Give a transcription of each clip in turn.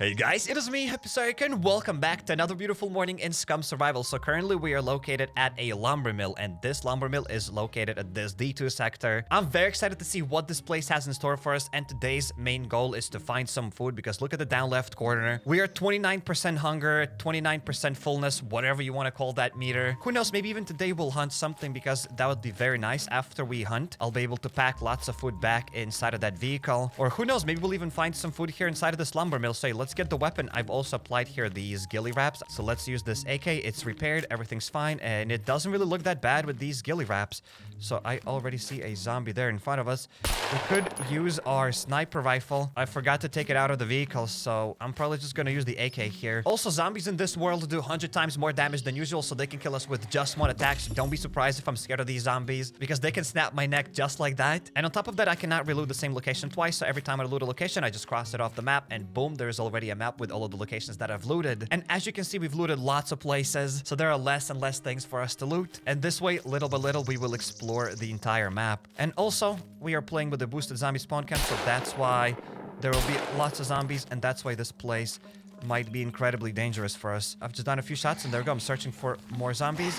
Hey guys, it is me, HappyCairek, and welcome back to another beautiful morning in Scum Survival. So currently we are located at a lumber mill, and this lumber mill is located at this D2 sector. I'm very excited to see what this place has in store for us, and today's main goal is to find some food, because look at the down left corner. We are 29% hunger, 29% fullness, whatever you want to call that meter. Who knows, maybe even today we'll hunt something, because that would be very nice. After we hunt, I'll be able to pack lots of food back inside of that vehicle. Or who knows, maybe we'll even find some food here inside of this lumber mill. So let's get the weapon. I've also applied here these ghillie wraps. So let's use this AK. It's repaired. Everything's fine. And it doesn't really look that bad with these ghillie wraps. So I already see a zombie there in front of us. We could use our sniper rifle. I forgot to take it out of the vehicle, so I'm probably just going to use the AK here. Also, zombies in this world do 100 times more damage than usual, so they can kill us with just one attack. So don't be surprised if I'm scared of these zombies, because they can snap my neck just like that. And on top of that, I cannot reload the same location twice. So every time I loot a location, I just cross it off the map, and boom, there's already a map with all of the locations that I've looted. And as you can see, we've looted lots of places, so there are less and less things for us to loot. And this way, little by little, we will explore the entire map. And also, we are playing with the boosted zombie spawn camp, so that's why there will be lots of zombies, and that's why this place might be incredibly dangerous for us. I've just done a few shots, and there we go. I'm searching for more zombies.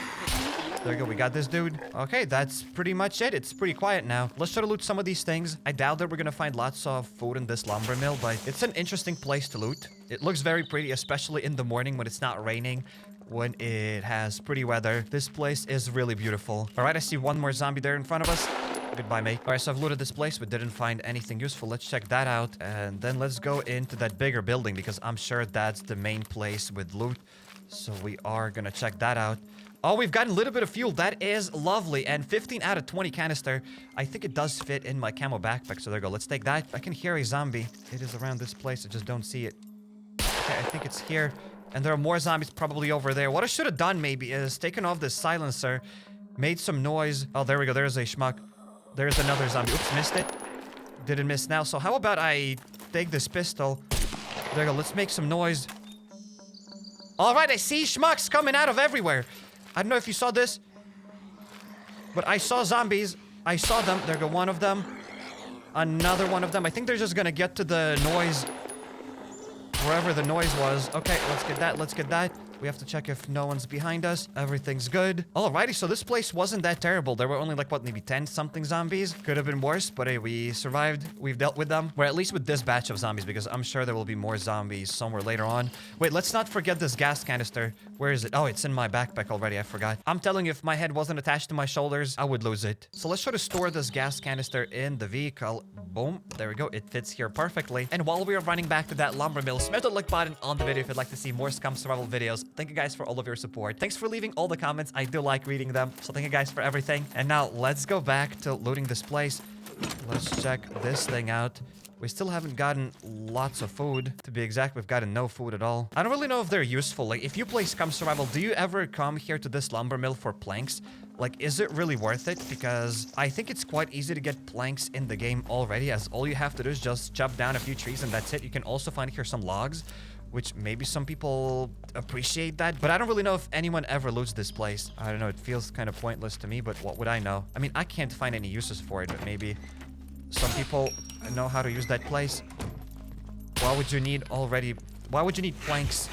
There we go, we got this dude. Okay, that's pretty much it. It's pretty quiet now. Let's try to loot some of these things. I doubt that we're gonna find lots of food in this lumber mill, but it's an interesting place to loot. It looks very pretty, especially in the morning when it's not raining, when it has pretty weather. This place is really beautiful. All right, I see one more zombie there in front of us. Goodbye, mate. All right, so I've looted this place, but didn't find anything useful. Let's check that out, and then let's go into that bigger building, because I'm sure that's the main place with loot. So we are gonna check that out. Oh, we've gotten a little bit of fuel. That is lovely. And 15 out of 20 canister. I think it does fit in my camo backpack. So there we go. Let's take that. I can hear a zombie. It is around this place. I just don't see it. Okay, I think it's here. And there are more zombies probably over there. What I should have done maybe is taken off this silencer, made some noise. Oh, there we go. There's a schmuck. There's another zombie. Oops, missed it. Didn't miss now. So how about I take this pistol? There we go. Let's make some noise. All right, I see schmucks coming out of everywhere. I don't know if you saw this, but I saw zombies. I saw them. There go one of them. Another one of them. I think they're just gonna get to the noise, wherever the noise was. Okay, let's get that. Let's get that. We have to check if no one's behind us. Everything's good. Alrighty, so this place wasn't that terrible. There were only like, what, maybe 10-something zombies? Could have been worse, but hey, we survived. We've dealt with them. Or at least with this batch of zombies, because I'm sure there will be more zombies somewhere later on. Wait, let's not forget this gas canister. Where is it? Oh, it's in my backpack already. I forgot. I'm telling you, if my head wasn't attached to my shoulders, I would lose it. So let's try to store this gas canister in the vehicle. Boom. There we go. It fits here perfectly. And while we are running back to that lumber mill, smash the like button on the video if you'd like to see more Scum Survival videos. Thank you guys for all of your support. Thanks for leaving all the comments. I do like reading them. So thank you guys for everything. And now let's go back to looting this place. Let's check this thing out. We still haven't gotten lots of food. To be exact, we've gotten no food at all. I don't really know if they're useful. Like, if you play Scum Survival, do you ever come here to this lumber mill for planks? Like, is it really worth it? Because I think it's quite easy to get planks in the game already, as all you have to do is just chop down a few trees and that's it. You can also find here some logs, which maybe some people appreciate that, but I don't really know if anyone ever loots this place. I don't know, it feels kind of pointless to me, but what would I know? I mean, I can't find any uses for it, but maybe some people know how to use that place. Why would you need planks?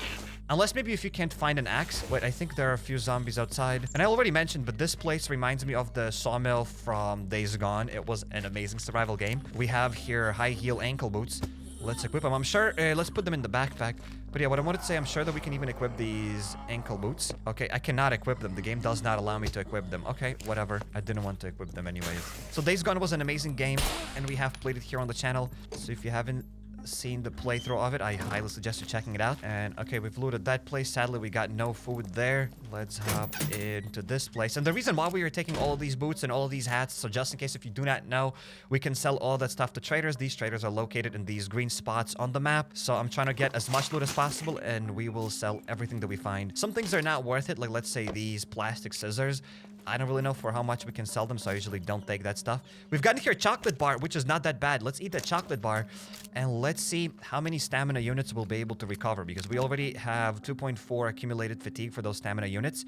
Unless maybe if you can't find an axe. Wait, I think there are a few zombies outside. And I already mentioned, but this place reminds me of the sawmill from Days Gone. It was an amazing survival game. We have here high heel ankle boots. Let's equip them. I'm sure, let's put them in the backpack. But yeah, what I wanted to say, I'm sure that we can even equip these ankle boots. Okay, I cannot equip them. The game does not allow me to equip them. Okay, whatever. I didn't want to equip them anyways. So Days Gone was an amazing game, and we have played it here on the channel. So if you haven't seen the playthrough of it, I highly suggest you checking it out. And okay, we've looted that place. Sadly, we got no food there. Let's hop into this place. And the reason why we are taking all of these boots and all of these hats, so just in case if you do not know, we can sell all that stuff to traders. These traders are located in these green spots on the map. So I'm trying to get as much loot as possible, and we will sell everything that we find. Some things are not worth it, like let's say these plastic scissors. I don't really know for how much we can sell them, so I usually don't take that stuff. We've gotten here chocolate bar, which is not that bad. Let's eat that chocolate bar, and let's see how many stamina units we'll be able to recover, because we already have 2.4 accumulated fatigue for those stamina units.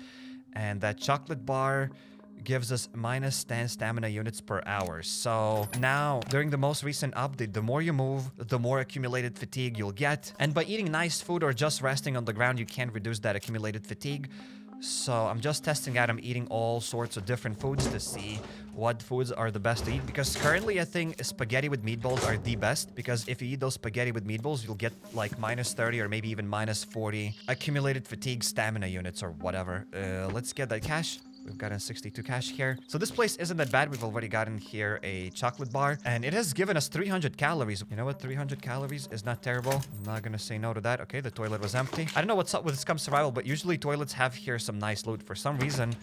And that chocolate bar gives us minus 10 stamina units per hour. So now, during the most recent update, the more you move, the more accumulated fatigue you'll get. And by eating nice food or just resting on the ground, you can reduce that accumulated fatigue. So I'm just testing out. I'm eating all sorts of different foods to see what foods are the best to eat. Because currently I think spaghetti with meatballs are the best. Because if you eat those spaghetti with meatballs, you'll get like minus 30 or maybe even minus 40 accumulated fatigue stamina units or whatever. Let's get that cash. We've gotten 62 cash here. So this place isn't that bad. We've already gotten here a chocolate bar. And it has given us 300 calories. You know what? 300 calories is not terrible. I'm not gonna say no to that. Okay, the toilet was empty. I don't know what's up with Scum Survival, but usually toilets have here some nice loot. For some reason,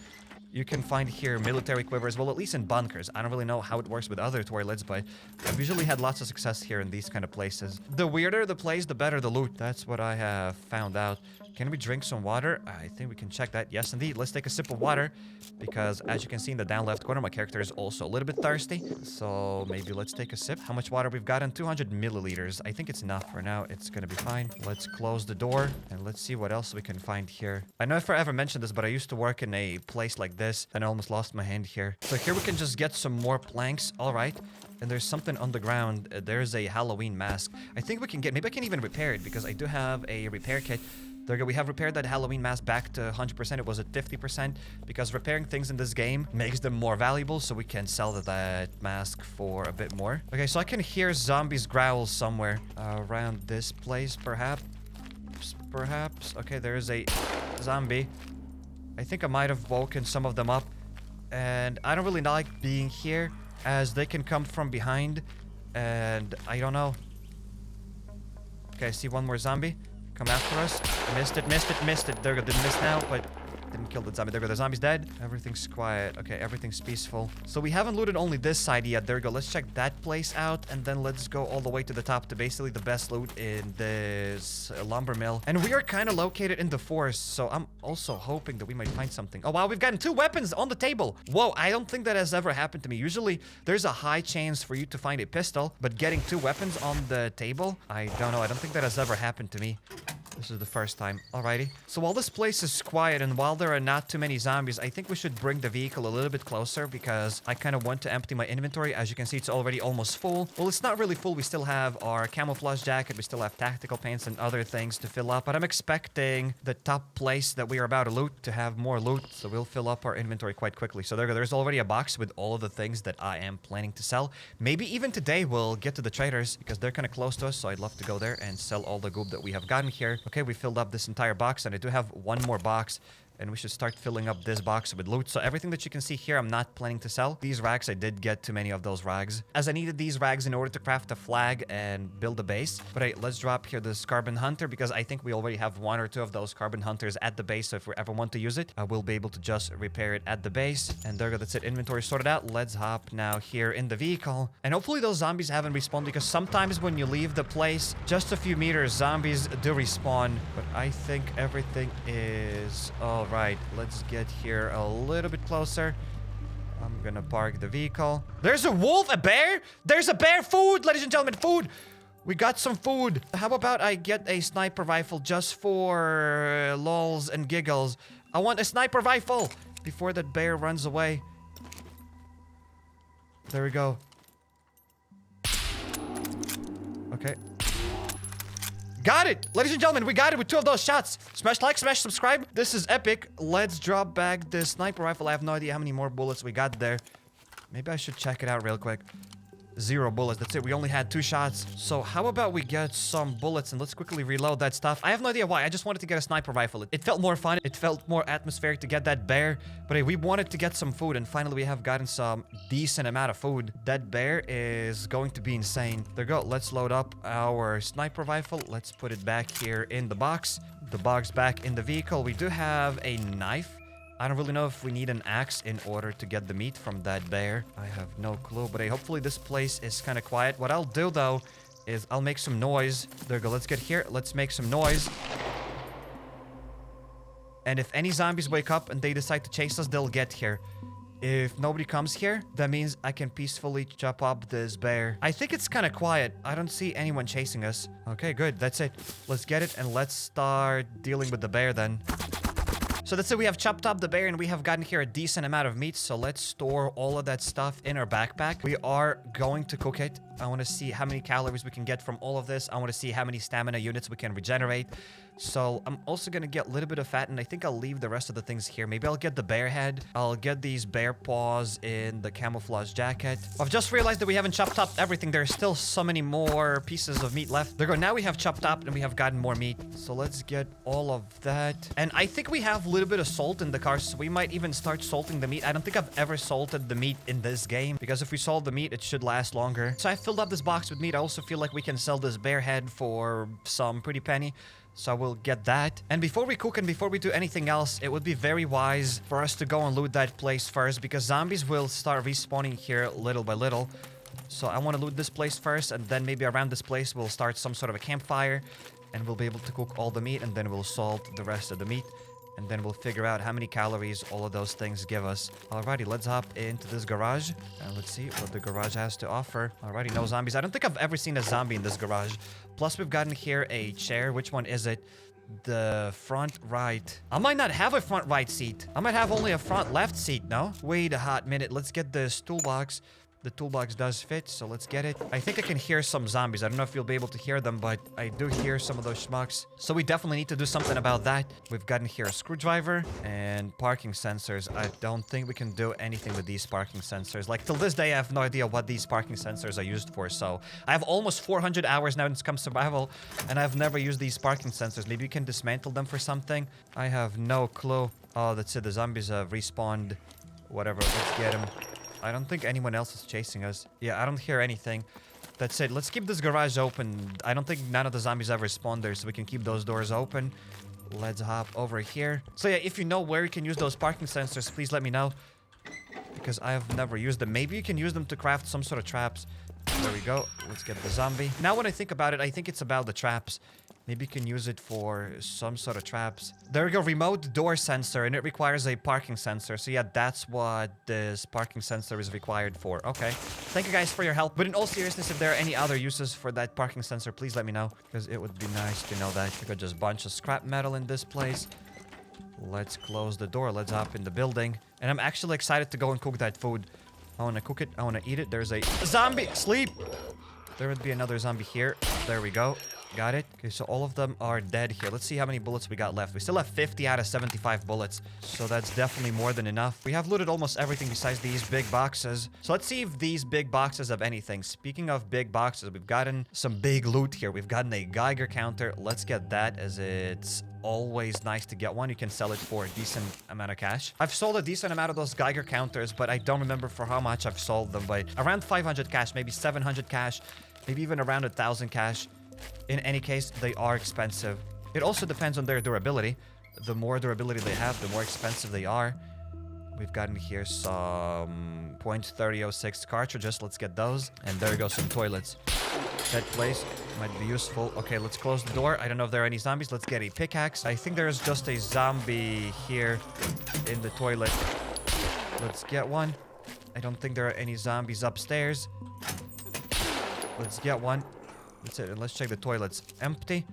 you can find here military quivers. Well, at least in bunkers. I don't really know how it works with other toilets, but I've usually had lots of success here in these kind of places. The weirder the place, the better the loot. That's what I have found out. Can we drink some water? I think we can check that. Yes, indeed. Let's take a sip of water because as you can see in the down left corner, my character is also a little bit thirsty. So maybe let's take a sip. How much water we've gotten? 200 milliliters. I think it's enough for now. It's gonna be fine. Let's close the door and let's see what else we can find here. I know if I ever mentioned this, but I used to work in a place like this and I almost lost my hand here. So here we can just get some more planks. All right. And there's something on the ground. There's a Halloween mask. I think we can get, maybe I can even repair it because I do have a repair kit. There we go. We have repaired that Halloween mask back to 100%. It was at 50% because repairing things in this game makes them more valuable, so we can sell that mask for a bit more. Okay, so I can hear zombies growl somewhere around this place, perhaps. Okay, there's a zombie. I think I might have woken some of them up, and I don't really like being here as they can come from behind, and I don't know. Okay, I see one more zombie. Come after us. Missed it. There we go. Didn't miss now, but didn't kill the zombie. There we go. The zombie's dead. Everything's quiet. Okay, everything's peaceful. So we haven't looted only this side yet. There we go. Let's check that place out, and then let's go all the way to the top to basically the best loot in this lumber mill. And we are kind of located in the forest, so I'm also hoping that we might find something. Oh, wow. We've gotten 2 weapons on the table. Whoa, I don't think that has ever happened to me. Usually, there's a high chance for you to find a pistol, but getting 2 weapons on the table, I don't know. I don't think that has ever happened to me. This is the first time. Alrighty. So while this place is quiet and while there are not too many zombies, I think we should bring the vehicle a little bit closer because I kind of want to empty my inventory. As you can see, it's already almost full. Well, it's not really full. We still have our camouflage jacket. We still have tactical pants and other things to fill up. But I'm expecting the top place that we are about to loot to have more loot. So we'll fill up our inventory quite quickly. So there's already a box with all of the things that I am planning to sell. Maybe even today we'll get to the traders because they're kind of close to us. So I'd love to go there and sell all the goop that we have gotten here. Okay, we filled up this entire box, and I do have one more box, and we should start filling up this box with loot. So everything that you can see here, I'm not planning to sell. These rags, I did get too many of those rags, as I needed these rags in order to craft a flag and build a base. But hey, let's drop here this carbon hunter, because I think we already have 1 or 2 of those carbon hunters at the base. So if we ever want to use it, I will be able to just repair it at the base. And there we go. That's it. Inventory sorted out. Let's hop now here in the vehicle. And hopefully those zombies haven't respawned, because sometimes when you leave the place, just a few meters, zombies do respawn. But I think everything is all right. Let's get here a little bit closer. I'm gonna park the vehicle. There's a wolf, a bear. There's a bear. Food, ladies and gentlemen, food. We got some food. How about I get a sniper rifle just for lols and giggles? I want a sniper rifle before that bear runs away. There we go. Okay. Got it! Ladies and gentlemen, we got it with 2 of those shots. Smash like, smash subscribe. This is epic. Let's drop back the sniper rifle. I have no idea how many more bullets we got there. Maybe I should check it out real quick. 0 bullets. That's it. We only had 2 shots. So how about we get some bullets and let's quickly reload that stuff. I have no idea why. I just wanted to get a sniper rifle. It felt more fun. It felt more atmospheric to get that bear. But hey, we wanted to get some food, and finally we have gotten some decent amount of food. That bear is going to be insane. There we go. Let's load up our sniper rifle. Let's put it back here in the box. The box back in the vehicle. We do have a knife. I don't really know if we need an axe in order to get the meat from that bear. I have no clue, but hey, hopefully this place is kind of quiet. What I'll do, though, is I'll make some noise. There we go. Let's get here. Let's make some noise. And if any zombies wake up and they decide to chase us, they'll get here. If nobody comes here, that means I can peacefully chop up this bear. I think it's kind of quiet. I don't see anyone chasing us. Okay, good. That's it. Let's get it, and let's start dealing with the bear then. So that's it. We have chopped up the bear and we have gotten here a decent amount of meat. So let's store all of that stuff in our backpack. We are going to cook it. I want to see how many calories we can get from all of this. I want to see how many stamina units we can regenerate. So I'm also going to get a little bit of fat, and I think I'll leave the rest of the things here. Maybe I'll get the bear head. I'll get these bear paws in the camouflage jacket. I've just realized that we haven't chopped up everything. There's still so many more pieces of meat left. There we go. Now we have chopped up and we have gotten more meat. So let's get all of that. And I think we have a little bit of salt in the car, so we might even start salting the meat. I don't think I've ever salted the meat in this game, because if we salt the meat, it should last longer. So I filled up this box with meat. I also feel like we can sell this bear head for some pretty penny. So we'll get that. And before we cook and before we do anything else, it would be very wise for us to go and loot that place first, because zombies will start respawning here little by little. So I want to loot this place first, and then maybe around this place we'll start some sort of a campfire, and we'll be able to cook all the meat, and then we'll salt the rest of the meat. And then we'll figure out how many calories all of those things give us. Alrighty, let's hop into this garage. And let's see what the garage has to offer. Alrighty, no zombies. I don't think I've ever seen a zombie in this garage. Plus, we've gotten here a chair. Which one is it? The front right. I might not have a front right seat. I might have only a front left seat, no? Wait a hot minute. Let's get this toolbox. The toolbox does fit, so let's get it. I think I can hear some zombies. I don't know if you'll be able to hear them, but I do hear some of those schmucks. So we definitely need to do something about that. We've gotten here a screwdriver and parking sensors. I don't think we can do anything with these parking sensors. Like, till this day, I have no idea what these parking sensors are used for. So I have almost 400 hours now in Scum Survival, and I've never used these parking sensors. Maybe you can dismantle them for something. I have no clue. Oh, that's it. The zombies have respawned. Whatever. Let's get them. I don't think anyone else is chasing us. Yeah, I don't hear anything. That's it. Let's keep this garage open. I don't think none of the zombies ever spawned there, so we can keep those doors open. Let's hop over here. So yeah, if you know where you can use those parking sensors, please let me know, because I have never used them. Maybe you can use them to craft some sort of traps. There we go. Let's get the zombie. Now when I think about it, I think it's about the traps. Maybe you can use it for some sort of traps. There we go, remote door sensor, and it requires a parking sensor. So yeah, that's what this parking sensor is required for. Okay. Thank you guys for your help. But in all seriousness, if there are any other uses for that parking sensor, please let me know, because it would be nice to know that. We got just a bunch of scrap metal in this place. Let's close the door. Let's hop in the building. And I'm actually excited to go and cook that food. I want to cook it. I want to eat it. There's a zombie. Sleep. There would be another zombie here. There we go. Got it. Okay, so all of them are dead here. Let's see how many bullets we got left. We still have 50 out of 75 bullets. So that's definitely more than enough. We have looted almost everything besides these big boxes. So let's see if these big boxes have anything. Speaking of big boxes, we've gotten some big loot here. We've gotten a Geiger counter. Let's get that, as it's always nice to get one. You can sell it for a decent amount of cash. I've sold a decent amount of those Geiger counters, but I don't remember for how much I've sold them. But around 500 cash, maybe 700 cash, maybe even around 1,000 cash. In any case, they are expensive. It also depends on their durability. The more durability they have, the more expensive they are. We've gotten here some .3006 cartridges. Let's get those. And there we go, some toilets. That place might be useful. Okay, let's close the door. I don't know if there are any zombies. Let's get a pickaxe. I think there's just a zombie here in the toilet. Let's get one. I don't think there are any zombies upstairs. Let's get one. That's it. And let's check the toilets. Empty.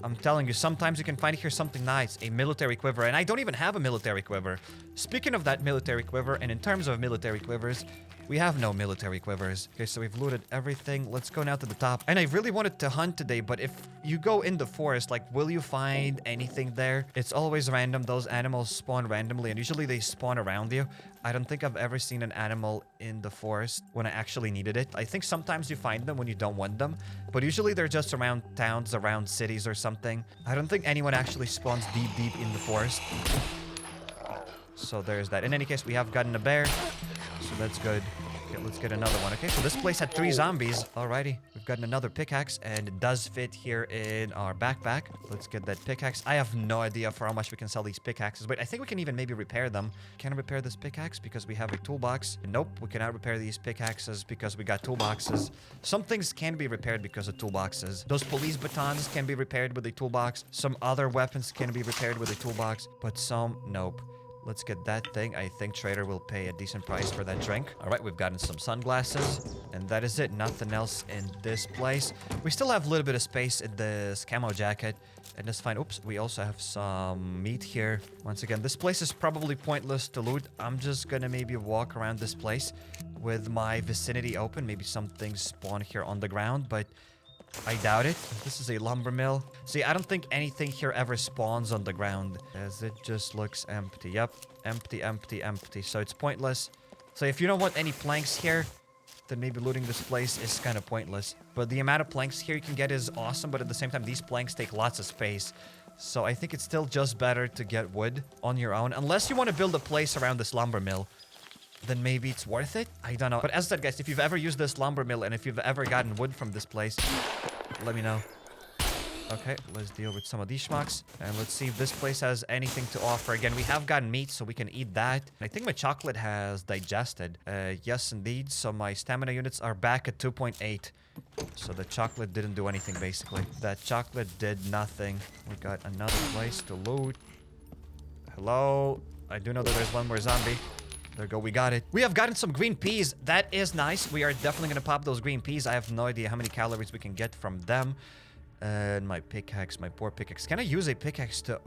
I'm telling you, sometimes you can find here something nice. A military quiver. And I don't even have a military quiver. Speaking of that military quiver, and in terms of military quivers, we have no military quivers. Okay, so we've looted everything. Let's go now to the top. And I really wanted to hunt today, but if you go in the forest, like, will you find anything there? It's always random. Those animals spawn randomly, and usually they spawn around you. I don't think I've ever seen an animal in the forest when I actually needed it. I think sometimes you find them when you don't want them, but usually they're just around towns, around cities or something. I don't think anyone actually spawns deep in the forest. So there's that. In any case, we have gotten a bear, so that's good. Okay, let's get another one. Okay, so this place had 3 zombies. Alrighty, we've gotten another pickaxe, and it does fit here in our backpack. Let's get that pickaxe. I have no idea for how much we can sell these pickaxes. Wait, I think we can even maybe repair them. Can I repair this pickaxe because we have a toolbox? Nope, we cannot repair these pickaxes because we got toolboxes. Some things can be repaired because of toolboxes. Those police batons can be repaired with a toolbox. Some other weapons can be repaired with a toolbox, but some, nope. Let's get that thing. I think trader will pay a decent price for that drink. All right, we've gotten some sunglasses. And that is it. Nothing else in this place. We still have a little bit of space in this camo jacket. And that's fine. Oops, we also have some meat here. Once again, this place is probably pointless to loot. I'm just gonna maybe walk around this place with my vicinity open. Maybe some things spawn here on the ground, but I doubt it. This is a lumber mill. See, I don't think anything here ever spawns on the ground, as it just looks empty. Yep, empty, empty, empty. So it's pointless. So if you don't want any planks here, then maybe looting this place is kind of pointless. But the amount of planks here you can get is awesome, but at the same time, these planks take lots of space. So I think it's still just better to get wood on your own, unless you want to build a place around this lumber mill. Then maybe it's worth it? I don't know. But as I said, guys, if you've ever used this lumber mill and if you've ever gotten wood from this place, let me know. Okay, let's deal with some of these schmucks. And let's see if this place has anything to offer. Again, we have gotten meat, so we can eat that. I think my chocolate has digested. Yes, indeed. So my stamina units are back at 2.8. So the chocolate didn't do anything, basically. That chocolate did nothing. We got another place to loot. Hello? I do know that there's one more zombie. There we go, we got it. We have gotten some green peas. That is nice. We are definitely gonna pop those green peas. I have no idea how many calories we can get from them. And my pickaxe, my poor pickaxe. Can I use a pickaxe to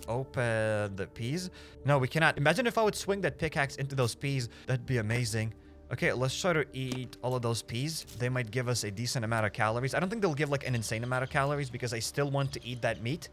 open the peas? No, we cannot. Imagine if I would swing that pickaxe into those peas. That'd be amazing. Okay, let's try to eat all of those peas. They might give us a decent amount of calories. I don't think they'll give like an insane amount of calories because I still want to eat that meat.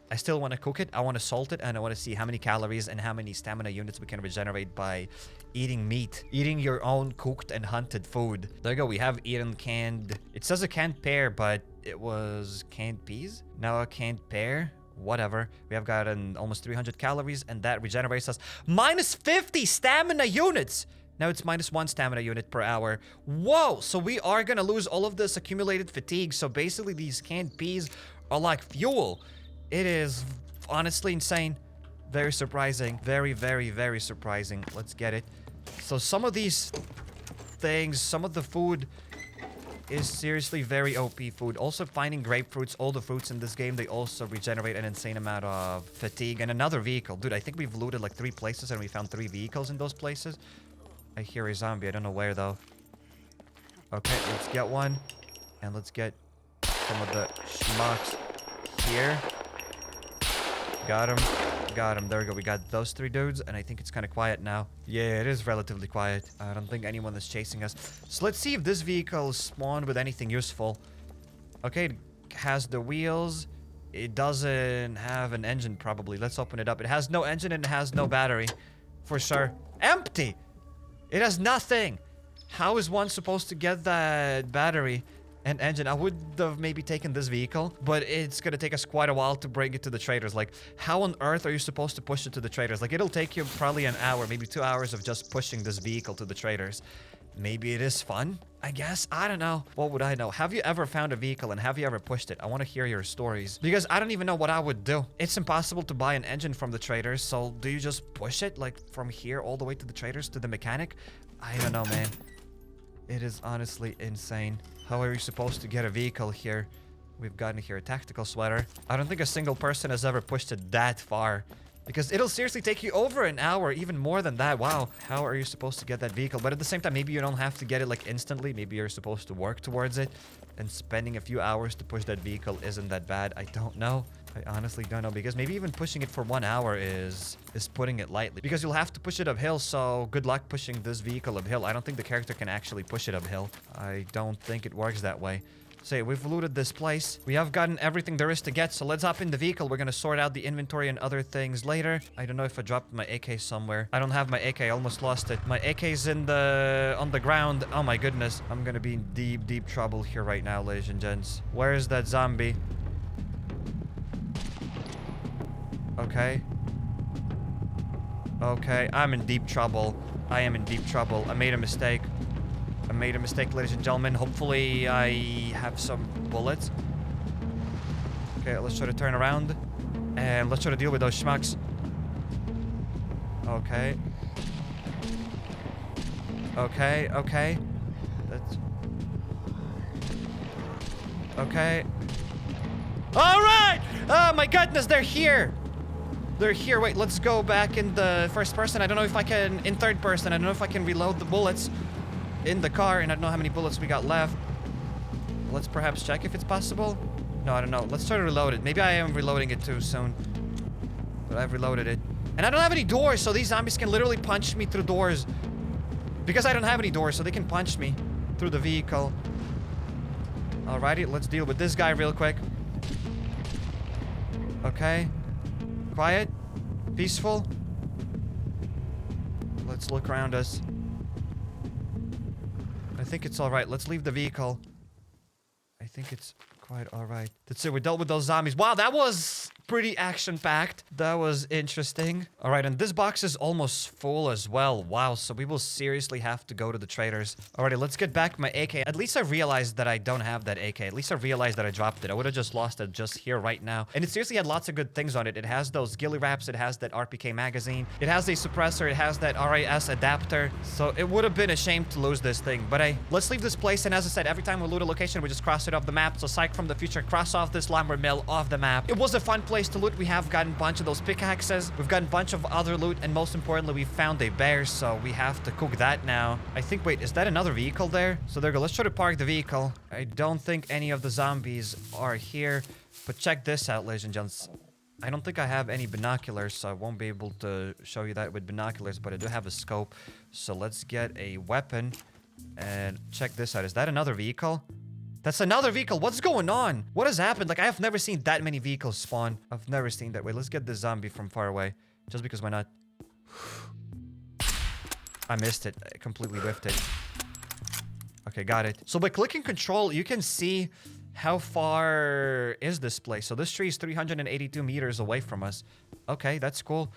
I still want to cook it. I want to salt it, and I want to see how many calories and how many stamina units we can regenerate by eating meat. Eating your own cooked and hunted food. There you go. We have eaten canned... It says a canned pear, but it was canned peas. Now a canned pear. Whatever. We have gotten almost 300 calories, and that regenerates us minus 50 stamina units. Now it's minus 1 stamina unit per hour. Whoa! So we are gonna lose all of this accumulated fatigue. So basically, these canned peas are like fuel. It is honestly insane. Very surprising. Very, very, very surprising. Let's get it. So some of these things, some of the food is seriously very OP food. Also finding grapefruits, all the fruits in this game, they also regenerate an insane amount of fatigue. And another vehicle. Dude, I think we've looted like 3 places and we found 3 vehicles in those places. I hear a zombie. I don't know where though. Okay, let's get one. And let's get some of the schmucks here. Got him. Got him. There we go. We got those 3 dudes, and I think it's kind of quiet now. Yeah, it is relatively quiet. I don't think anyone is chasing us. So let's see if this vehicle spawned with anything useful. Okay, it has the wheels. It doesn't have an engine, probably. Let's open it up. It has no engine and it has no battery. For sure. Empty! It has nothing! How is one supposed to get that battery and engine? I would have maybe taken this vehicle, but it's gonna take us quite a while to bring it to the traders. Like, how on earth are you supposed to push it to the traders? Like, it'll take you probably an hour, maybe 2 hours of just pushing this vehicle to the traders. Maybe it is fun, I guess. I don't know. What would I know? Have you ever found a vehicle and have you ever pushed it? I want to hear your stories because I don't even know what I would do. It's impossible to buy an engine from the traders, so do you just push it like from here all the way to the traders, to the mechanic? I don't know, man. It is honestly insane. How are you supposed to get a vehicle here? We've gotten here a tactical sweater. I don't think a single person has ever pushed it that far. Because it'll seriously take you over an hour, even more than that. Wow. How are you supposed to get that vehicle? But at the same time, maybe you don't have to get it like instantly. Maybe you're supposed to work towards it. And spending a few hours to push that vehicle isn't that bad. I don't know. I honestly don't know. Because maybe even pushing it for 1 hour is putting it lightly. Because you'll have to push it uphill. So good luck pushing this vehicle uphill. I don't think the character can actually push it uphill. I don't think it works that way. So we've looted this place. We have gotten everything there is to get. So let's hop in the vehicle. We're going to sort out the inventory and other things later. I don't know if I dropped my AK somewhere. I don't have my AK. I almost lost it. My AK's on the ground. Oh my goodness. I'm going to be in deep, deep trouble here right now, ladies and gents. Where is that zombie? Okay. Okay. I'm in deep trouble. I am in deep trouble. I made a mistake. I made a mistake, ladies and gentlemen. Hopefully, I have some bullets. Okay, let's try to turn around. And let's try to deal with those schmucks. Okay. Okay, okay. That's... Okay. Alright! Oh my goodness, they're here! They're here. Wait, let's go back in the first person. I don't know if I can... In third person. I don't know if I can reload the bullets in the car. And I don't know how many bullets we got left. Let's perhaps check if it's possible. No, I don't know. Let's try to reload it. Maybe I am reloading it too soon. But I've reloaded it. And I don't have any doors, so these zombies can literally punch me through doors. Because I don't have any doors, so they can punch me through the vehicle. Alrighty, let's deal with this guy real quick. Okay. Quiet. Peaceful. Let's look around us. I think it's alright. Let's leave the vehicle. I think it's quite alright. That's it. We dealt with those zombies. Wow, that was pretty action-packed. That was interesting. Alright, and this box is almost full as well. Wow, so we will seriously have to go to the traders. Alrighty, let's get back my AK. At least I realized that I don't have that AK. At least I realized that I dropped it. I would have just lost it just here right now. And it seriously had lots of good things on it. It has those ghillie wraps. It has that RPK magazine. It has a suppressor. It has that RAS adapter. So it would have been a shame to lose this thing. But hey, let's leave this place. And as I said, every time we loot a location, we just cross it off the map. So Psych from the future, cross off this lumber mill off the map. It was a fun place to loot. We have gotten a bunch of those pickaxes. We've gotten a bunch of other loot. And most importantly, we found a bear. So we have to cook that now. I think, wait, is that another vehicle there? So there we go. Let's try to park the vehicle. I don't think any of the zombies are here. But check this out, ladies and gents. I don't think I have any binoculars, so I won't be able to show you that with binoculars, but I do have a scope. So let's get a weapon and check this out. Is that another vehicle? That's another vehicle. What's going on? What has happened? Like, I have never seen that many vehicles spawn. I've never seen that. Wait, let's get the zombie from far away. Just because why not? I missed it. I completely whiffed it. Okay, got it. So by clicking control, you can see how far is this place. So this tree is 382 meters away from us. Okay, that's cool.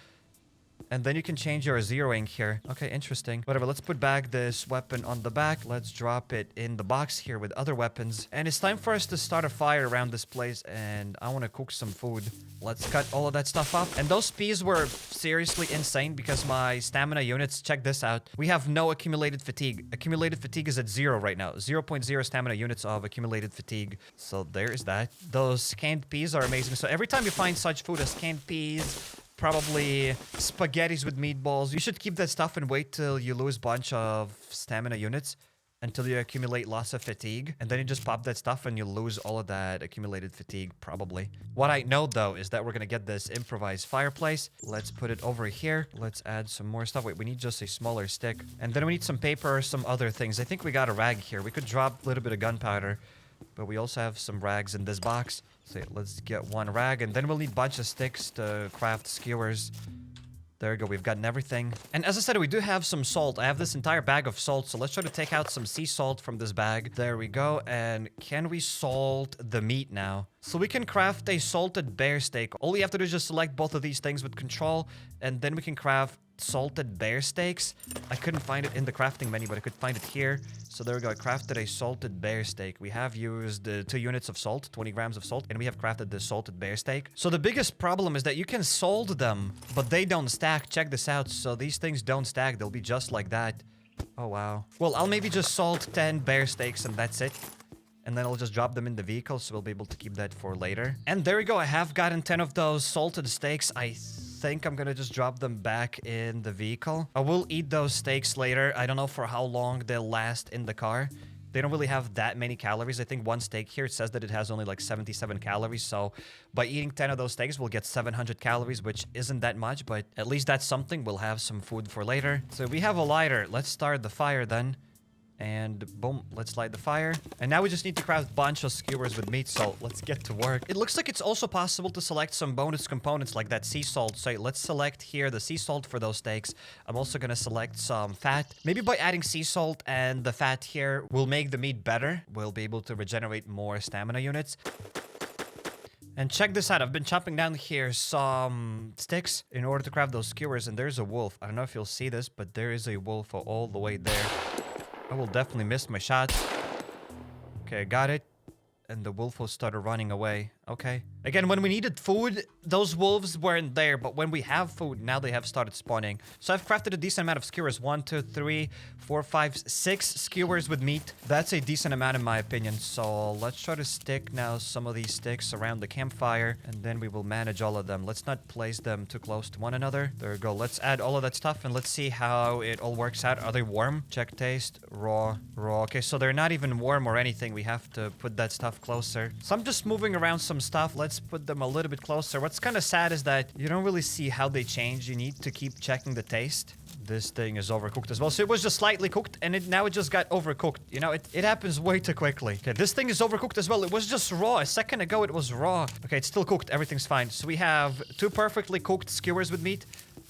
And then you can change your zeroing here. Okay, interesting. Whatever, let's put back this weapon on the back. Let's drop it in the box here with other weapons. And it's time for us to start a fire around this place. And I want to cook some food. Let's cut all of that stuff up. And those peas were seriously insane because my stamina units, check this out. We have no accumulated fatigue. Accumulated fatigue is at 0 right now. 0.0 stamina units of accumulated fatigue. So there is that. Those canned peas are amazing. So every time you find such food as canned peas, probably spaghettis with meatballs, you should keep that stuff and wait till you lose a bunch of stamina units until you accumulate lots of fatigue. And then you just pop that stuff and you lose all of that accumulated fatigue, probably. What I know, though, is that we're gonna get this improvised fireplace. Let's put it over here. Let's add some more stuff. Wait, we need just a smaller stick. And then we need some paper or some other things. I think we got a rag here. We could drop a little bit of gunpowder, but we also have some rags in this box. So yeah, let's get one rag, and then we'll need a bunch of sticks to craft skewers. There we go, we've gotten everything. And as I said, we do have some salt. I have this entire bag of salt, so let's try to take out some sea salt from this bag. There we go, and can we salt the meat now? So we can craft a salted bear steak. All we have to do is just select both of these things with control, and then we can craft salted bear steaks. I couldn't find it in the crafting menu, but I could find it here. So there we go. I crafted a salted bear steak. We have used 2 units of salt, 20 grams of salt, and we have crafted the salted bear steak. So the biggest problem is that you can salt them, but they don't stack. Check this out. So these things don't stack. They'll be just like that. Oh, wow. Well, I'll maybe just salt 10 bear steaks and that's it. And then I'll just drop them in the vehicle, so we'll be able to keep that for later. And there we go. I have gotten 10 of those salted steaks. I think I'm gonna just drop them back in the vehicle. I will eat those steaks later. I don't know for how long they'll last in the car. They don't really have that many calories. I think one steak here, it says that it has only like 77 calories. So by eating 10 of those steaks, we'll get 700 calories, which isn't that much, but at least that's something. We'll have some food for later. So we have a lighter. Let's start the fire then. And boom, let's light the fire. And now we just need to craft a bunch of skewers with meat salt. Let's get to work. It looks like it's also possible to select some bonus components like that sea salt. So let's select here the sea salt for those steaks. I'm also gonna select some fat. Maybe by adding sea salt and the fat here, we'll make the meat better. We'll be able to regenerate more stamina units. And check this out. I've been chopping down here some sticks in order to craft those skewers. And there's a wolf. I don't know if you'll see this, but there is a wolf all the way there. I will definitely miss my shot. Okay, I got it. And the wolf will start running away. Okay. Again, when we needed food, those wolves weren't there, but when we have food, now they have started spawning. So I've crafted a decent amount of skewers. 1, 2, 3, 4, 5, 6 skewers with meat. That's a decent amount in my opinion. So let's try to stick now some of these sticks around the campfire, and then we will manage all of them. Let's not place them too close to one another. There we go. Let's add all of that stuff, and let's see how it all works out. Are they warm? Check taste. Raw. Raw. Okay, so they're not even warm or anything. We have to put that stuff closer. So I'm just moving around some stuff. Let's put them a little bit closer. What's kind of sad is that you don't really see how they change. You need to keep checking the taste. This thing is overcooked as well. So it was just slightly cooked, and now it just got overcooked. You know, it happens way too quickly. Okay, this thing is overcooked as well. It was just raw. A second ago, it was raw. Okay, it's still cooked. Everything's fine. So we have 2 perfectly cooked skewers with meat.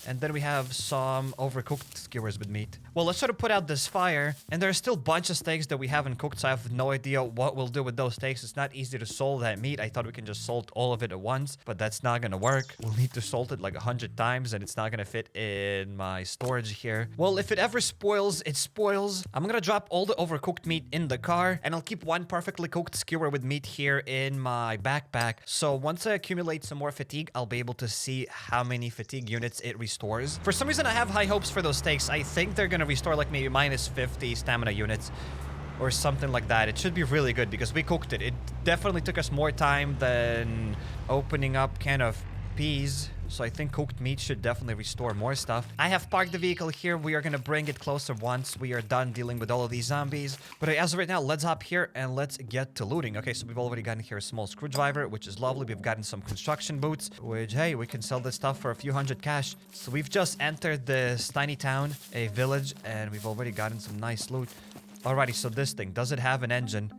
And then we have some overcooked skewers with meat. Well, let's try to put out this fire. And there's still a bunch of steaks that we haven't cooked, so I have no idea what we'll do with those steaks. It's not easy to salt that meat. I thought we can just salt all of it at once, but that's not gonna work. We'll need to salt it like 100 times, and it's not gonna fit in my storage here. Well, if it ever spoils, it spoils. I'm gonna drop all the overcooked meat in the car, and I'll keep 1 perfectly cooked skewer with meat here in my backpack. So once I accumulate some more fatigue, I'll be able to see how many fatigue units it restores. For some reason, I have high hopes for those steaks. I think they're gonna restore like maybe minus 50 stamina units or something like that. It should be really good because we cooked it. It definitely took us more time than opening up can of peas. So I think cooked meat should definitely restore more stuff. I have parked the vehicle here. We are going to bring it closer once we are done dealing with all of these zombies. But as of right now, let's hop here and let's get to looting. Okay, so we've already gotten here a small screwdriver, which is lovely. We've gotten some construction boots, which, hey, we can sell this stuff for a few hundred cash. So we've just entered this tiny town, a village, and we've already gotten some nice loot. Alrighty, so this thing, does it have an engine?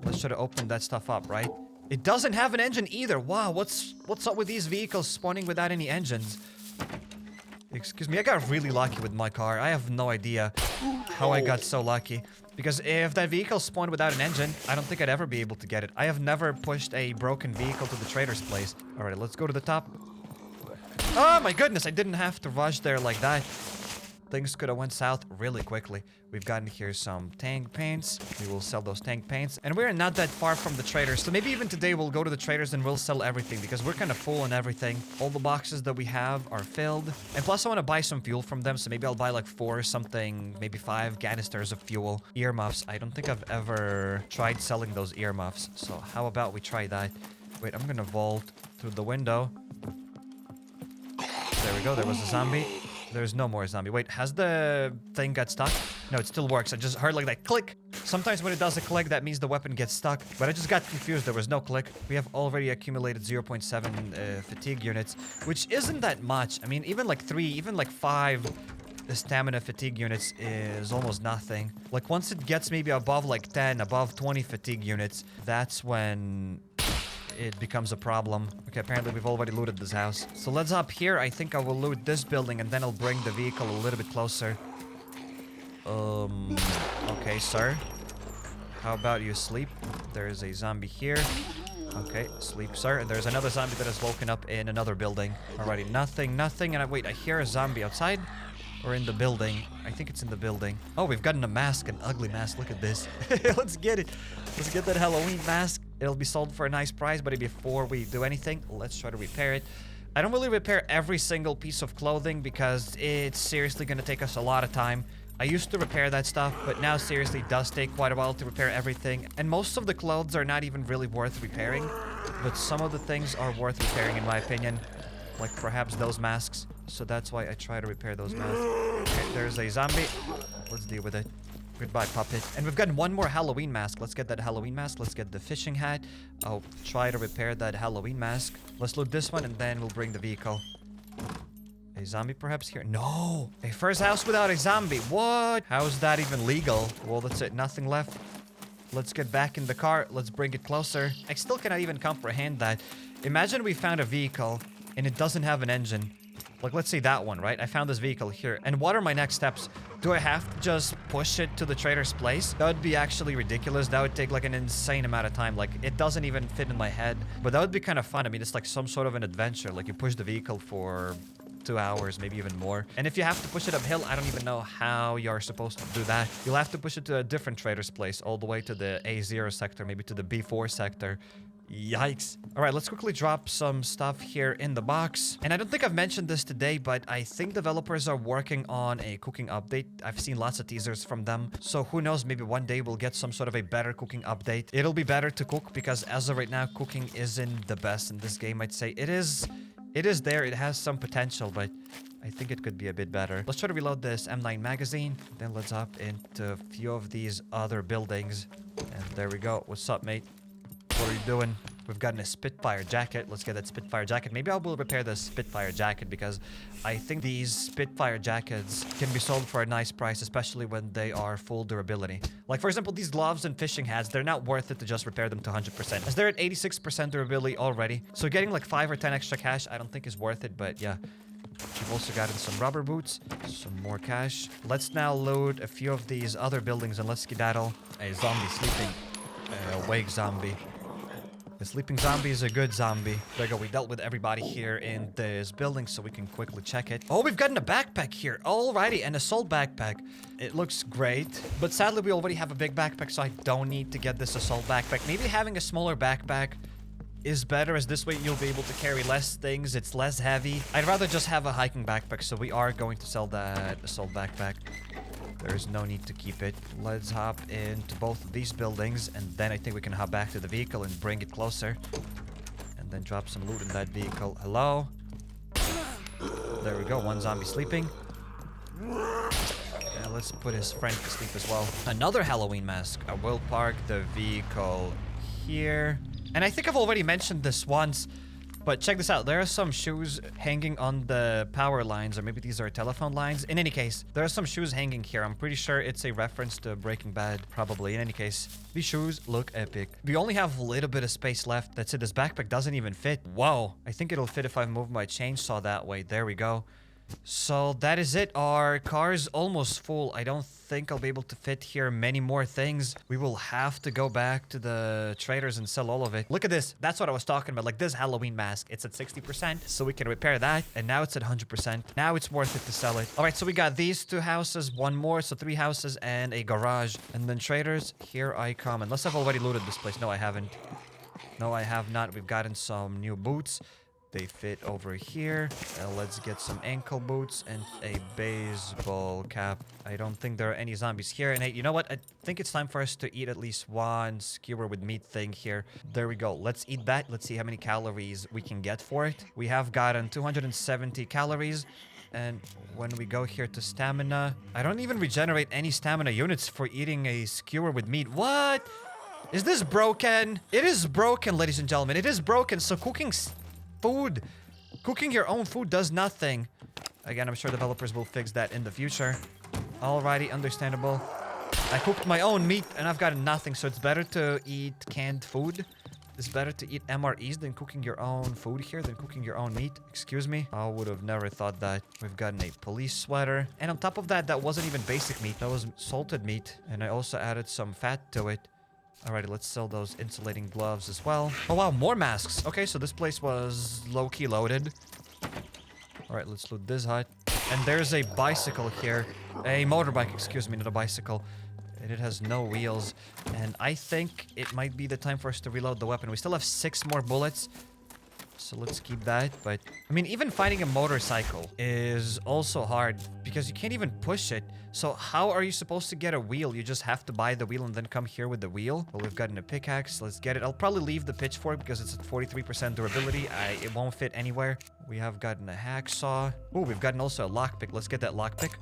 Let's try to open that stuff up, right? It doesn't have an engine either. Wow, what's up with these vehicles spawning without any engines? Excuse me, I got really lucky with my car. I have no idea how I got so lucky. Because if that vehicle spawned without an engine, I don't think I'd ever be able to get it. I have never pushed a broken vehicle to the trader's place. Alright, let's go to the top. Oh my goodness, I didn't have to rush there like that. Things could have went south really quickly. We've gotten here some tank paints. We will sell those tank paints. And we're not that far from the traders. So maybe even today we'll go to the traders and we'll sell everything because we're kind of full on everything. All the boxes that we have are filled. And plus I want to buy some fuel from them. So maybe I'll buy like 4 or something, maybe 5 canisters of fuel. Earmuffs. I don't think I've ever tried selling those earmuffs. So how about we try that? Wait, I'm going to vault through the window. There we go. There was a zombie. There's no more zombie. Wait, has the thing got stuck? No, it still works. I just heard like that click. Sometimes when it does a click, that means the weapon gets stuck. But I just got confused. There was no click. We have already accumulated 0.7 fatigue units, which isn't that much. I mean, even like 3, even like 5 stamina fatigue units is almost nothing. Like once it gets maybe above like 10, above 20 fatigue units, that's when it becomes a problem. Okay, apparently we've already looted this house. So let's hop here. I think I will loot this building and then I'll bring the vehicle a little bit closer. Okay, sir. How about you sleep? There's a zombie here. Okay, sleep, sir. And there's another zombie that has woken up in another building. Alrighty, nothing. And wait, I hear a zombie outside? Or in the building? I think it's in the building. Oh, we've gotten a mask, an ugly mask. Look at this. Let's get it. Let's get that Halloween mask. It'll be sold for a nice price, but before we do anything, let's try to repair it. I don't really repair every single piece of clothing because it's seriously going to take us a lot of time. I used to repair that stuff, but now seriously it does take quite a while to repair everything. And most of the clothes are not even really worth repairing, but some of the things are worth repairing in my opinion. Like perhaps those masks. So that's why I try to repair those masks. Okay, there's a zombie. Let's deal with it. Goodbye, puppet. And we've gotten one more Halloween mask. Let's get that Halloween mask. Let's get the fishing hat. I'll try to repair that Halloween mask. Let's loot this one and then we'll bring the vehicle. A zombie perhaps here? No! A first house without a zombie. What? How is that even legal? Well, that's it. Nothing left. Let's get back in the car. Let's bring it closer. I still cannot even comprehend that. Imagine we found a vehicle and it doesn't have an engine. Like, let's say that one, right? I found this vehicle here. And what are my next steps? Do I have to just push it to the trader's place? That would be actually ridiculous. That would take like an insane amount of time. Like, it doesn't even fit in my head. But that would be kind of fun. I mean, it's like some sort of an adventure. Like, you push the vehicle for 2 hours, maybe even more. And if you have to push it uphill, I don't even know how you're supposed to do that. You'll have to push it to a different trader's place, all the way to the A0 sector, maybe to the B4 sector. Yikes. All right, let's quickly drop some stuff here in the box. And I don't think I've mentioned this today, but I think developers are working on a cooking update. I've seen lots of teasers from them. So who knows, maybe one day we'll get some sort of a better cooking update. It'll be better to cook because as of right now, cooking isn't the best in this game, I'd say. It is there. It has some potential, but I think it could be a bit better. Let's try to reload this M9 magazine. Then let's hop into a few of these other buildings. And there we go. What's up, mate? What are you doing? We've gotten a Spitfire jacket. Let's get that Spitfire jacket. Maybe I will repair the Spitfire jacket because I think these Spitfire jackets can be sold for a nice price, especially when they are full durability. Like, for example, these gloves and fishing hats, they're not worth it to just repair them to 100%. As they're at 86% durability already. So getting like 5 or 10 extra cash, I don't think is worth it, but yeah. We've also gotten some rubber boots, some more cash. Let's now load a few of these other buildings and let's skedaddle. A zombie sleeping. Awake zombie. The sleeping zombie is a good zombie. There we go. We dealt with everybody here in this building, so we can quickly check it. Oh, we've gotten a backpack here. Alrighty, an assault backpack. It looks great, but sadly we already have a big backpack, so I don't need to get this assault backpack. Maybe having a smaller backpack is better, as this way you'll be able to carry less things. It's less heavy. I'd rather just have a hiking backpack, so we are going to sell that assault backpack. There's no need to keep it. Let's hop into both of these buildings, and then I think we can hop back to the vehicle and bring it closer. And then drop some loot in that vehicle. Hello? There we go. One zombie sleeping. Yeah, let's put his friend to sleep as well. Another Halloween mask. I will park the vehicle here. And I think I've already mentioned this once, but check this out. There are some shoes hanging on the power lines, or maybe these are telephone lines. In any case, there are some shoes hanging here. I'm pretty sure it's a reference to Breaking Bad, probably. In any case, these shoes look epic. We only have a little bit of space left. That's it. This backpack doesn't even fit. Whoa. I think it'll fit if I move my chainsaw that way. There we go. So that is it. Our car is almost full. I don't think I'll be able to fit here many more things. We will have to go back to the traders and sell all of it. Look at this. That's what I was talking about. Like this Halloween mask. It's at 60%, so we can repair that. And now it's at 100%. Now it's worth it to sell it. All right, so we got these 2 houses, 1 more. So 3 houses and a garage. And then traders, here I come. Unless I've already looted this place. No, I haven't. No, I have not. We've gotten some new boots. They fit over here. Let's get some ankle boots and a baseball cap. I don't think there are any zombies here. And hey, you know what? I think it's time for us to eat at least one skewer with meat thing here. There we go. Let's eat that. Let's see how many calories we can get for it. We have gotten 270 calories. And when we go here to stamina, I don't even regenerate any stamina units for eating a skewer with meat. What? Is this broken? It is broken, ladies and gentlemen. It is broken. So cooking your own food does nothing. Again, I'm sure developers will fix that in the future. Alrighty, understandable. I cooked my own meat and I've gotten nothing, so it's better to eat canned food. It's better to eat MREs than cooking your own food here, than cooking your own meat. Excuse me? I would have never thought that. We've gotten a police sweater. And on top of that, that wasn't even basic meat. That was salted meat. And I also added some fat to it. Alrighty, let's sell those insulating gloves as well. Oh wow, more masks. Okay, so this place was low-key loaded. Alright, let's loot this hut. And there's a bicycle here. A motorbike, excuse me, not a bicycle. And it has no wheels. And I think it might be the time for us to reload the weapon. We still have 6 more bullets. So let's keep that. But, I mean, even finding a motorcycle is also hard because you can't even push it. So how are you supposed to get a wheel? You just have to buy the wheel and then come here with the wheel. Well, we've gotten a pickaxe. Let's get it. I'll probably leave the pitchfork because it's at 43% durability. It won't fit anywhere. We have gotten a hacksaw. Oh, we've gotten also a lockpick. Let's get that lockpick.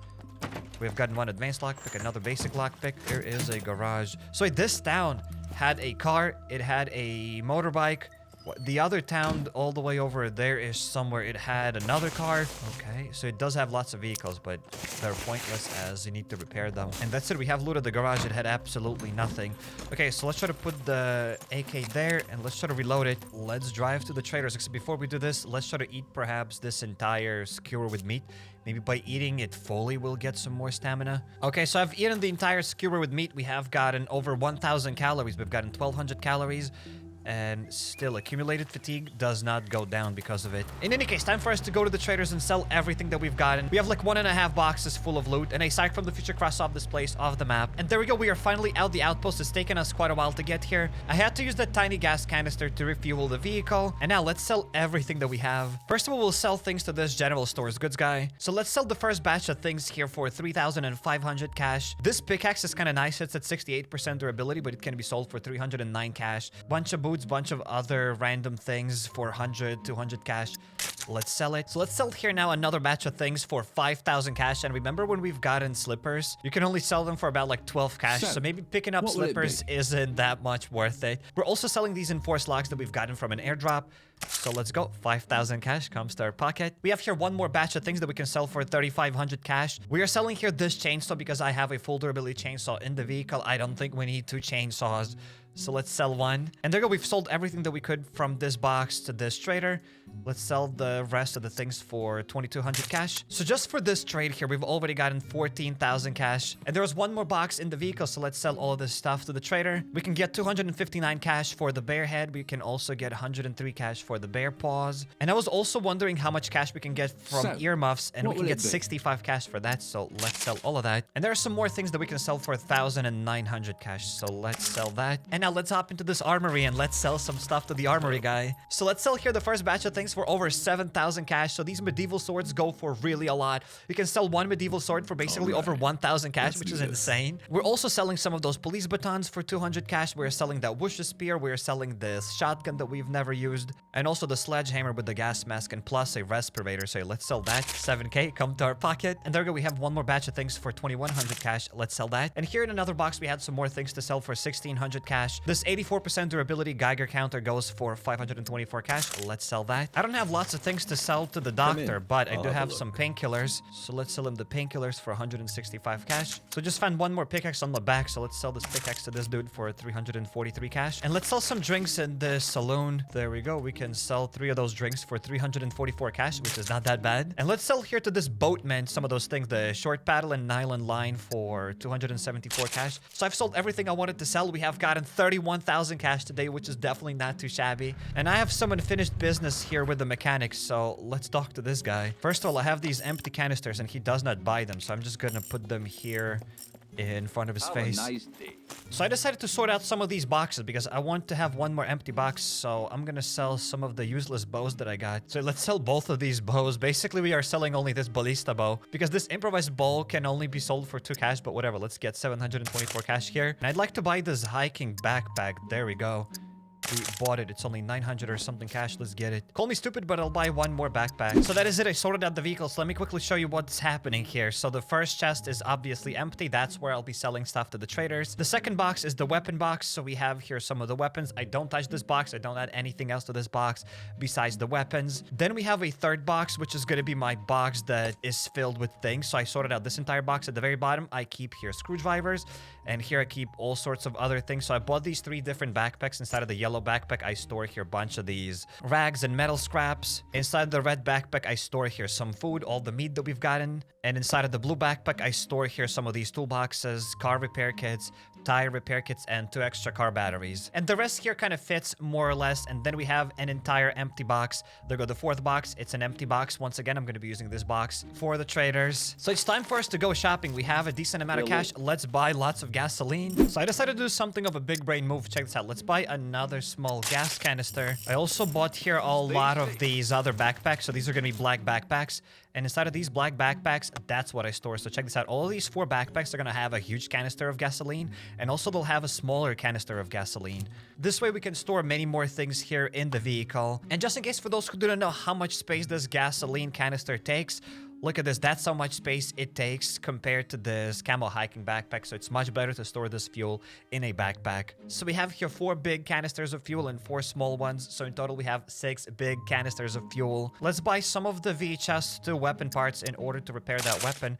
We've gotten one advanced lockpick, another basic lockpick. There is a garage. So wait, this town had a car. It had a motorbike. The other town all the way over there is somewhere. It had another car. Okay, so it does have lots of vehicles, but they're pointless as you need to repair them. And that's it. We have looted the garage. It had absolutely nothing. Okay, so let's try to put the AK there and let's try to reload it. Let's drive to the traders. Except before we do this, let's try to eat perhaps this entire skewer with meat. Maybe by eating it fully, we'll get some more stamina. Okay, so I've eaten the entire skewer with meat. We have gotten over 1,000 calories. We've gotten 1,200 calories. and still accumulated fatigue does not go down because of it. In any case, time for us to go to the traders and sell everything that we've gotten. We have like 1.5 boxes full of loot and a sight from the future cross off this place off the map. And there we go. We are finally out the outpost. It's taken us quite a while to get here. I had to use that tiny gas canister to refuel the vehicle. And now let's sell everything that we have. First of all, we'll sell things to this general stores goods guy. So let's sell the first batch of things here for 3,500 cash. This pickaxe is kind of nice. It's at 68% durability, but it can be sold for 309 cash. Bunch of boots, bunch of other random things for 100, 200 cash. Let's sell it. So let's sell here now another batch of things for 5,000 cash. And remember when we've gotten slippers, you can only sell them for about like 12 cash. So maybe picking up slippers isn't that much worth it. We're also selling these enforced locks that we've gotten from an airdrop. So let's go. 5,000 cash comes to our pocket. We have here one more batch of things that we can sell for 3,500 cash. We are selling here this chainsaw because I have a full durability chainsaw in the vehicle. I don't think we need 2 chainsaws. So let's sell one. And there we go. We've sold everything that we could from this box to this trader. Let's sell the rest of the things for 2,200 cash. So just for this trade here, we've already gotten 14,000 cash. And there was one more box in the vehicle. So let's sell all of this stuff to the trader. We can get 259 cash for the bear head. We can also get 103 cash for the bear paws. And I was also wondering how much cash we can get from earmuffs. And we can get 65 cash for that. So let's sell all of that. And there are some more things that we can sell for 1,900 cash. So let's sell that. And now let's hop into this armory and let's sell some stuff to the armory guy. So let's sell here the first batch of things for over 7,000 cash. So these medieval swords go for really a lot. You can sell one medieval sword for basically over 1,000 cash, which is insane. We're also selling some of those police batons for 200 cash. We're selling that whoosh spear. We're selling this shotgun that we've never used. And also the sledgehammer with the gas mask and plus a respirator. So let's sell that. 7K come to our pocket. And there we go. We have one more batch of things for 2,100 cash. Let's sell that. And here in another box, we had some more things to sell for 1,600 cash. This 84% durability Geiger counter goes for 524 cash. Let's sell that. I don't have lots of things to sell to the doctor, but I do have some painkillers. So let's sell him the painkillers for 165 cash. So just found one more pickaxe on the back. So let's sell this pickaxe to this dude for 343 cash. And let's sell some drinks in the saloon. There we go. We can sell 3 of those drinks for 344 cash, which is not that bad. And let's sell here to this boatman some of those things, the short paddle and nylon line for 274 cash. So I've sold everything I wanted to sell. We have gotten 31,000 cash today, which is definitely not too shabby. And I have some unfinished business here with the mechanics, so let's talk to this guy. First of all, I have these empty canisters and he does not buy them, so I'm just gonna put them here in front of his face. So I decided to sort out some of these boxes because I want to have one more empty box, so I'm gonna sell some of the useless bows that I got. So let's sell both of these bows. Basically, we are selling only this ballista bow because this improvised bow can only be sold for 2 cash, but whatever. Let's get 724 cash here. And I'd like to buy this hiking backpack. There we go. We bought it. It's only 900 or something cash. Let's get it. Call me stupid, but I'll buy one more backpack. So that is it. I sorted out the vehicles. Let me quickly show you what's happening here. So the first chest is obviously empty. That's where I'll be selling stuff to the traders. The second box is the weapon box. So we have here some of the weapons. I don't touch this box. I don't add anything else to this box besides the weapons. Then we have a third box, which is going to be my box that is filled with things. So I sorted out this entire box. At the very bottom, I keep here screwdrivers. And here I keep all sorts of other things. So I bought these 3 different backpacks. Inside of the yellow backpack, I store here a bunch of these rags and metal scraps. Inside the red backpack, I store here some food, all the meat that we've gotten. And inside of the blue backpack, I store here some of these toolboxes, car repair kits, tire repair kits, and 2 extra car batteries. And the rest here kind of fits more or less. And then we have an entire empty box. There go the 4th box. It's an empty box. Once again, I'm going to be using this box for the traders. So it's time for us to go shopping. We have a decent amount of cash. Let's buy lots of gasoline. So I decided to do something of a big brain move. Check this out. Let's buy another small gas canister. I also bought here a lot of these other backpacks. So these are going to be black backpacks. And inside of these black backpacks, that's what I store. So check this out. All of these 4 backpacks are going to have a huge canister of gasoline. And also they'll have a smaller canister of gasoline. This way we can store many more things here in the vehicle. And just in case for those who do not know how much space this gasoline canister takes, look at this. That's how much space it takes compared to this camel hiking backpack. So it's much better to store this fuel in a backpack. So we have here 4 big canisters of fuel and 4 small ones. So in total, we have 6 big canisters of fuel. Let's buy some of the VHS to weapon parts in order to repair that weapon.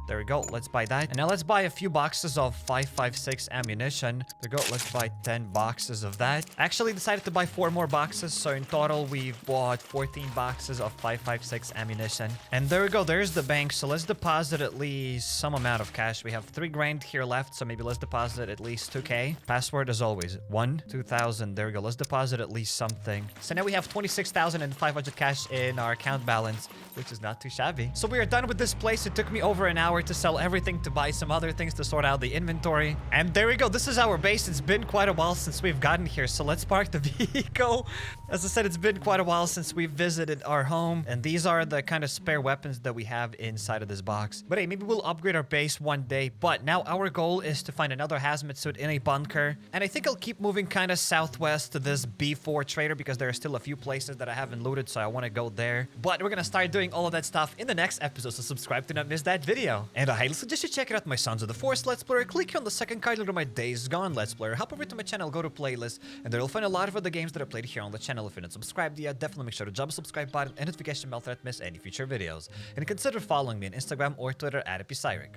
There we go. Let's buy that. And now let's buy a few boxes of 5.56 ammunition. There we go. Let's buy 10 boxes of that. Actually decided to buy 4 more boxes. So in total, we've bought 14 boxes of 5.56 ammunition. And there we go. There's the bank. So let's deposit at least some amount of cash. We have 3 grand here left. So maybe let's deposit at least 2K. Password as always. 2,000. There we go. Let's deposit at least something. So now we have 26,500 cash in our account balance, which is not too shabby. So we are done with this place. It took me over an hour to sell everything, to buy some other things, to sort out the inventory. And there we go. This is our base. It's been quite a while since we've gotten here. So let's park the vehicle. As I said, it's been quite a while since we've visited our home. And these are the kind of spare weapons that we have inside of this box. But hey, maybe we'll upgrade our base one day. But now our goal is to find another hazmat suit in a bunker. And I think I'll keep moving kind of southwest to this B4 trader because there are still a few places that I haven't looted. So I want to go there. But we're going to start doing all of that stuff in the next episode. So subscribe to not miss that video. And I highly suggest you check it out my Sons of the Force Let's Player. Click on the second card under my Days Gone Let's Player. Hop over to my channel, go to playlist, and there you'll find a lot of other games that I played here on the channel. If you're not subscribed yet, definitely make sure to drop a subscribe button and notification bell so not miss any future videos. And consider following me on Instagram or Twitter at HappyCairek.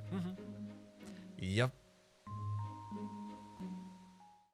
Yup.